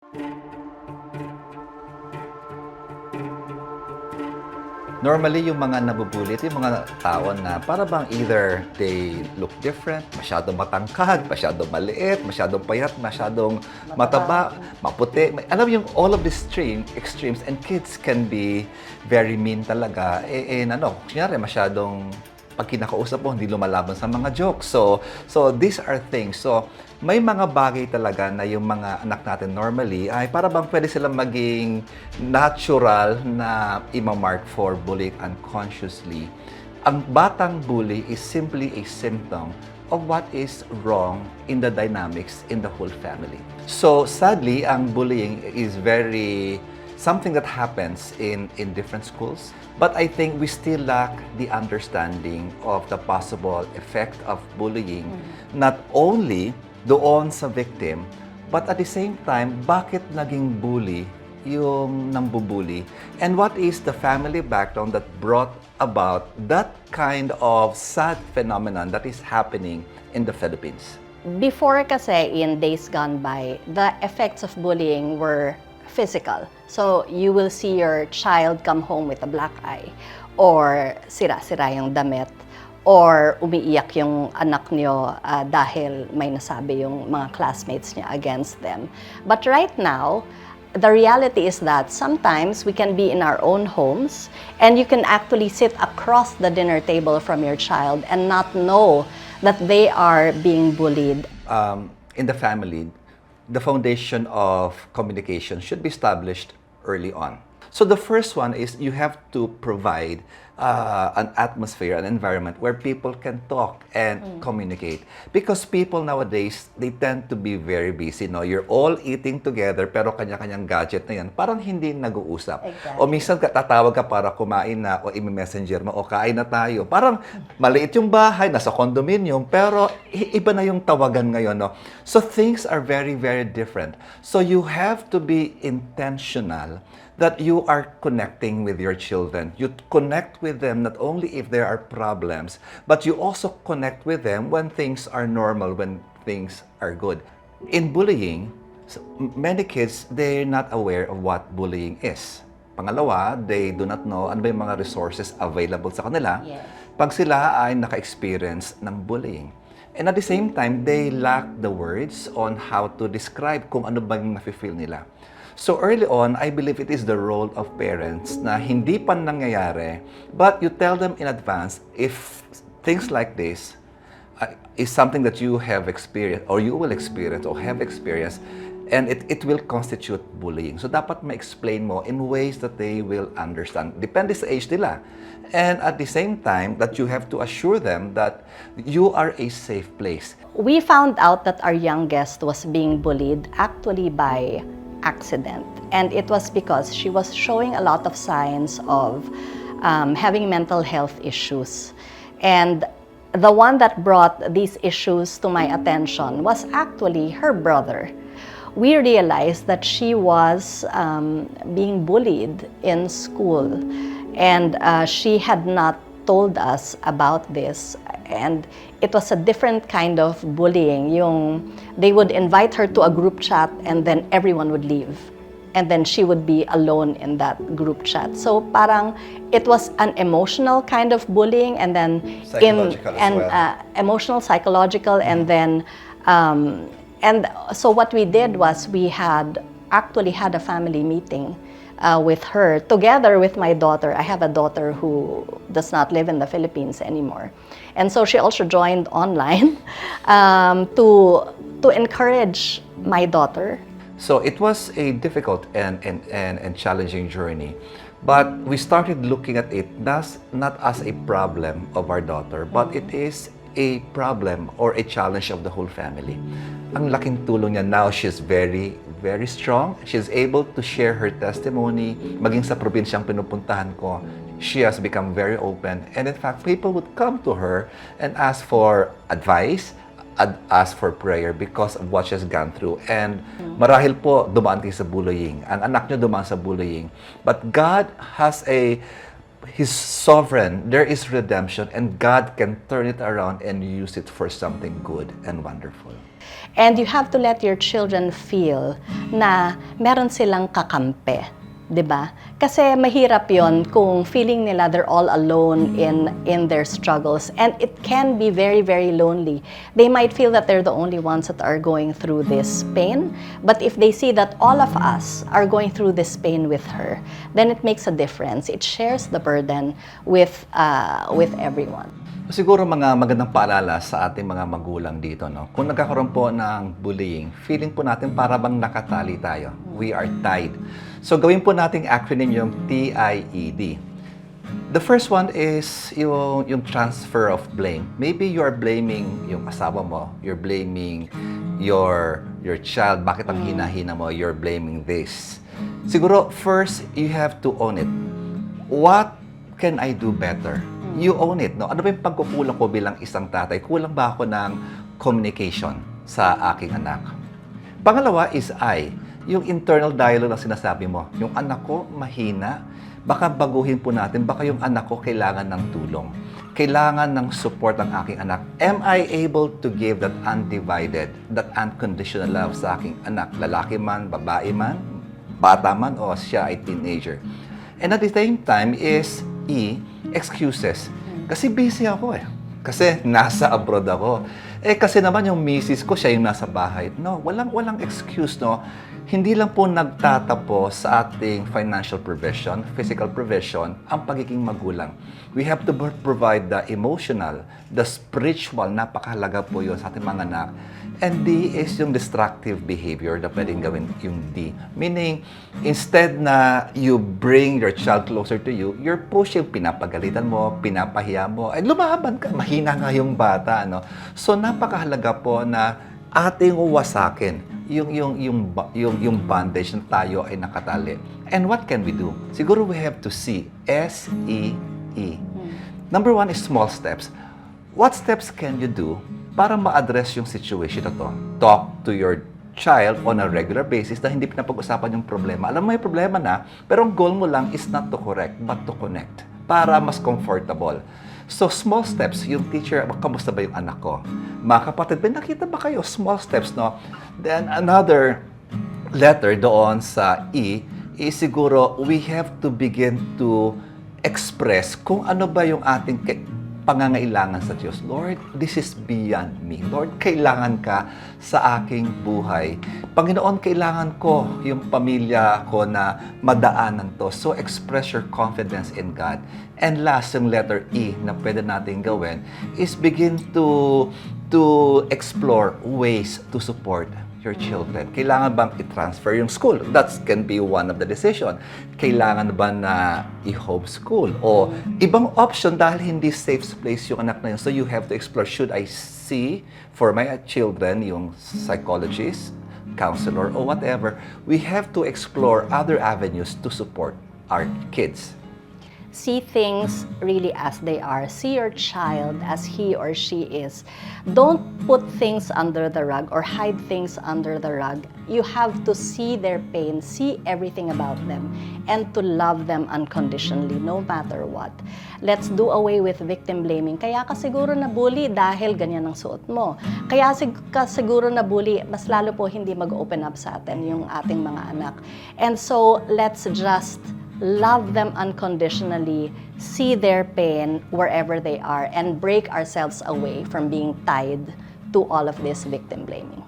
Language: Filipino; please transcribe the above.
Normally, yung mga nabubuli, ito yung mga tao na para bang either they look different, masyadong matangkad, masyadong maliit, masyadong payat, masyadong mataba, maputi. Alam mo yung all of these extremes, and kids can be very mean talaga. Kunyari, masyadong pag kinakausap mo, hindi lumalaban sa mga jokes. So these are things. So, may mga bagay talaga na yung mga anak natin normally ay para bang pwede silang maging natural na imamark for bullying unconsciously. Ang batang bully is simply a symptom of what is wrong in the dynamics in the whole family. So, sadly, ang bullying is very something that happens in different schools. But I think we still lack the understanding of the possible effect of bullying, not only doon sa victim, but at the same time, bakit naging bully yung nambubuli? And what is the family background that brought about that kind of sad phenomenon that is happening in the Philippines? Before kasi, in days gone by, the effects of bullying were physical. So, you will see your child come home with a black eye, or sira-sira yung damit, or umiiyak yung anak niyo dahil may nasabi yung mga classmates niya against them. But right now, the reality is that sometimes we can be in our own homes and you can actually sit across the dinner table from your child and not know that they are being bullied. In the family, the foundation of communication should be established early on. So the first one is you have to provide an atmosphere, an environment where people can talk and communicate. Because people nowadays, they tend to be very busy. No? You're all eating together, pero kanya-kanyang gadget na yan, parang hindi nag-uusap. Exactly. O minsan tatawag ka para kumain na, o i-messenger mo, o kain na tayo. Parang maliit yung bahay, nasa condominium, pero iba na yung tawagan ngayon. No? So things are very, very different. So you have to be intentional that you are connecting with your children. You connect with them not only if there are problems, but you also connect with them when things are normal, when things are good. In bullying, many kids, they're not aware of what bullying is. Pangalawa, they do not know ano ba yung mga resources available sa kanila pag sila ay naka-experience ng bullying. And at the same time, they lack the words on how to describe kung ano ba yung nafe-feel nila. So early on, I believe it is the role of parents na hindi pa nangyayari, but you tell them in advance if things like this is something that you have experienced or you will experience or have experienced, and it will constitute bullying. So dapat ma-explain mo in ways that they will understand. Depende sa age nila. And at the same time, that you have to assure them that you are a safe place. We found out that our youngest was being bullied actually by accident, and it was because she was showing a lot of signs of having mental health issues. And the one that brought these issues to my attention was actually her brother. We realized that she was being bullied in school, and she had not told us about this, and it was a different kind of bullying. They would invite her to a group chat and then everyone would leave. And then she would be alone in that group chat. So parang it was an emotional kind of bullying, and then Psychological as well. Emotional, psychological, and then and so what we did was we had actually had a family meeting with her, together with my daughter. I have a daughter who does not live in the Philippines anymore. And so she also joined online to encourage my daughter. So it was a difficult and challenging journey. But we started looking at it not as a problem of our daughter, but it is a problem or a challenge of the whole family. Ang laking tulong niya now, she's very, very strong. She's able to share her testimony. Maging sa probinsyang pinupuntahan ko, she has become very open. And in fact, people would come to her and ask for advice, ask for prayer because of what she's gone through. And marahil po, dumaan kayo sa bullying. Ang anak niyo dumaan sa bullying. But God has He's sovereign. There is redemption, and God can turn it around and use it for something good and wonderful. And you have to let your children feel na meron silang kakampi, 'di ba? Kasi mahirap 'yon kung feeling nila they're all alone in their struggles, and it can be very, very lonely. They might feel that they're the only ones that are going through this pain, but if they see that all of us are going through this pain with her, then it makes a difference. It shares the burden with everyone. Siguro mga magandang paalala sa ating mga magulang dito, no? Kung nagkakaroon po ng bullying, feeling po natin para bang nakatali tayo. We are tied. So gawin po nating acronym yung TIED. The first one is yung transfer of blame. Maybe you are blaming yung asawa mo, you're blaming your child, bakit ang hina-hina mo, you're blaming this. Siguro first you have to own it. What can I do better? You own it, no? Ano ba yung pagkukulang ko bilang isang tatay? Kulang ba ako ng communication sa aking anak? Pangalawa is yung internal dialogue na sinasabi mo. Yung anak ko mahina, baka baguhin po natin, baka yung anak ko kailangan ng tulong. Kailangan ng support ang aking anak. Am I able to give that undivided, that unconditional love sa aking anak? Lalaki man, babae man, bata man, o siya ay teenager. And at the same time is excuses. Kasi busy ako eh. Kasi nasa abroad ako. Kasi naman yung misis ko, siya yung nasa bahay. No, walang excuse, no? Hindi lang po nagtatapos sa ating financial provision, physical provision, ang pagiging magulang. We have to provide the emotional, the spiritual, napakahalaga po yun sa ating mga anak. And D is yung destructive behavior na pwedeng gawin yung D. Meaning, instead na you bring your child closer to you, you're pushing, pinapagalitan mo, pinapahiya mo, ay lumaban ka, mahina nga yung bata, no? So, napakahalaga po na ating wasakin yung bondage na tayo ay nakatali. And what can we do? Siguro we have to see S-E-E. Number one is small steps. What steps can you do para ma-address yung situation na to? Talk to your child on a regular basis na hindi pinapag-usapan yung problema. Alam mo may problema na, pero ang goal mo lang is not to correct, but to connect para mas comfortable. So, small steps. Yung teacher, kamusta ba yung anak ko? Mga kapatid, nakita ba kayo? Small steps, no? Then, another letter doon sa E is siguro, we have to begin to express kung ano ba yung ating pangangailangan sa Diyos. Lord, this is beyond me. Lord, kailangan ka sa aking buhay. Panginoon, kailangan ko yung pamilya ko na madaanan to. So, express your confidence in God. And last, yung letter E na pwede natin gawin is begin to explore ways to support your children. Kailangan bang i-transfer yung school? That can be one of the decision. Kailangan ba na i-homeschool? O ibang option dahil hindi safe place yung anak na yun. So you have to explore, should I see for my children yung psychologist, counselor, or whatever? We have to explore other avenues to support our kids. See things really as they are. See your child as he or she is. Don't put things under the rug or hide things under the rug. You have to see their pain, see everything about them, and to love them unconditionally, no matter what. Let's do away with victim blaming. Kaya ka siguro na-bully dahil ganyan ang suot mo. Kaya ka siguro na-bully, mas lalo po hindi mag-open up sa atin yung ating mga anak. And so, let's just love them unconditionally, see their pain wherever they are, and break ourselves away from being tied to all of this victim blaming.